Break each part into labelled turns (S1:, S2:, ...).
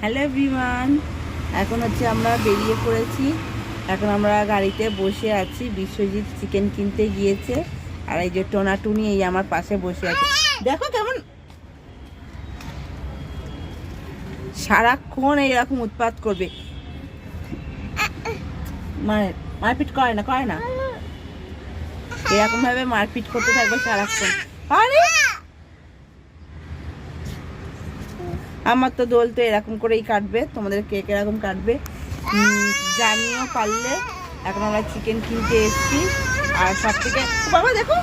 S1: Hello everyone, এখন হচ্ছে আমরা বেরিয়ে পড়েছি। এখন আমরা গাড়িতে বসে আছি। বিশ্বজিৎ চিকেন কিনতে গিয়েছে, আর এই যে টোনাটুনি এই আমার পাশে বসে আছে। দেখো কেমন সারাক্ষণ এইরকম উৎপাত করবে, মানে মারপিট করে না এরকম ভাবে মারপিট করতে থাকবে সারাক্ষণ। আরে আমার তো দোল তো এরকম করেই কাটবে, তোমাদের কে এরকম কাটবে জানিও পারলে। এখন আমরা চিকেন কিনতে এসেছি, আর সব থেকে বাবা দেখো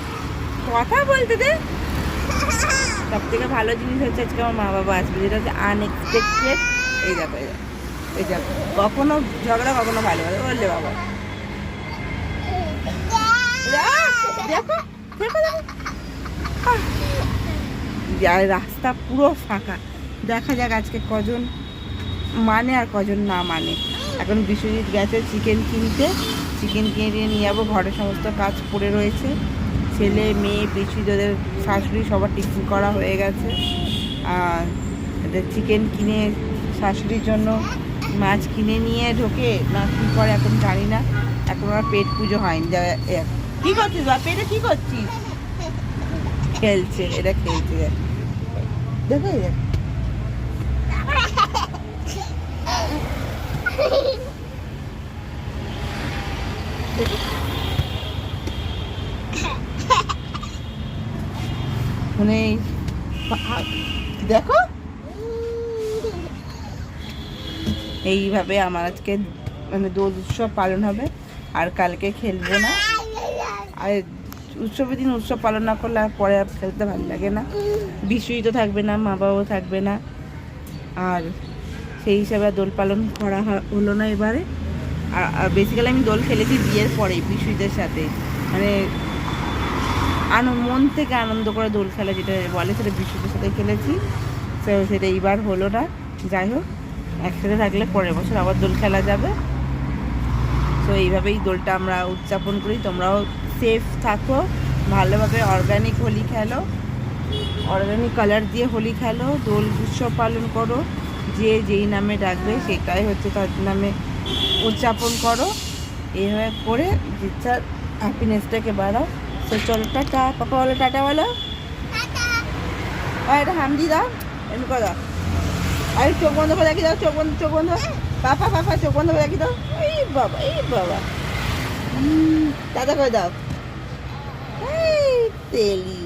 S1: কথা বলতে দে, সব থেকে ভালো জিনিস হচ্ছে আজকে আমার মা বাবা আসবে, যেটা হচ্ছে আনএক্সপেক্টেড। এই দেখো এই দেখো, কখনো ঝগড়া কখনো ভালো ভালো বললে বাবা। দেখো রাস্তা পুরো ফাঁকা, দেখা যাক আজকে কজন মানে আর কজন না মানে। এখন বিশ্বজিৎ গেছে চিকেন কিনতে, চিকেন কিনে নিয়ে যাবো। ঘরে সমস্ত কাজ পড়ে রয়েছে, ছেলে মেয়ে বিশ্বজিৎ ওদের শাশুড়ি সবার টিফিন করা হয়ে গেছে। আর এদের চিকেন কিনে শাশুড়ির জন্য মাছ কিনে নিয়ে ঢোকে না কী করে এখন জানি না। এখন ওরা পেট পুজো হয়নি। কী করছিস বা পেটে কী করছিস? খেলছে, এটা খেলছে দেখো মানে দেখো এইভাবে আমার আজকে মানে দোল উৎসব পালন হবে। আর কালকে খেলবো না, আর উৎসবের দিন উৎসব পালন না করলে আর পরে আর খেলতে ভালো লাগে না। বিশ্বজিৎ তো থাকবে না, মা বাবাও থাকবে না, আর সেই হিসাবে দোল পালন করা হলো না এবারে। আর বেসিক্যালি আমি দোল খেলেছি বিয়ের পরে বিশ্বজিতের সাথে, মানে মন থেকে আনন্দ করে দোল খেলা যেটা বলে সেটা বিশ্বজিতের সাথে খেলেছি। তো সেটা এইবার হলো না। যাই হোক, একসাথে থাকলে পরের বছর আবার দোল খেলা যাবে। তো এইভাবেই দোলটা আমরা উদযাপন করি। তোমরাও সেফ থাকো, ভালোভাবে অর্গানিক হোলি খেলো, অর্গানিক কালার দিয়ে হোলি খেলো, দোল উৎসব পালন করো। যে যেই নামে ডাকবে সেটাই হচ্ছে তার নামে উদযাপন করো। এইভাবে করে জিচ্ছার হ্যাপিনেসটাকে বাড়াও। তো চলো টাটা, পাপা বলো টাটা, বলো এটা হামদি দাও, এমনি করে দাও। আরে চোখ বন্ধ করে রাখি দাও, চোখ বন্ধ পাপা চোখ বন্ধ করে রাখি দাও। এই বাবা টাটা করে দাও। তেলি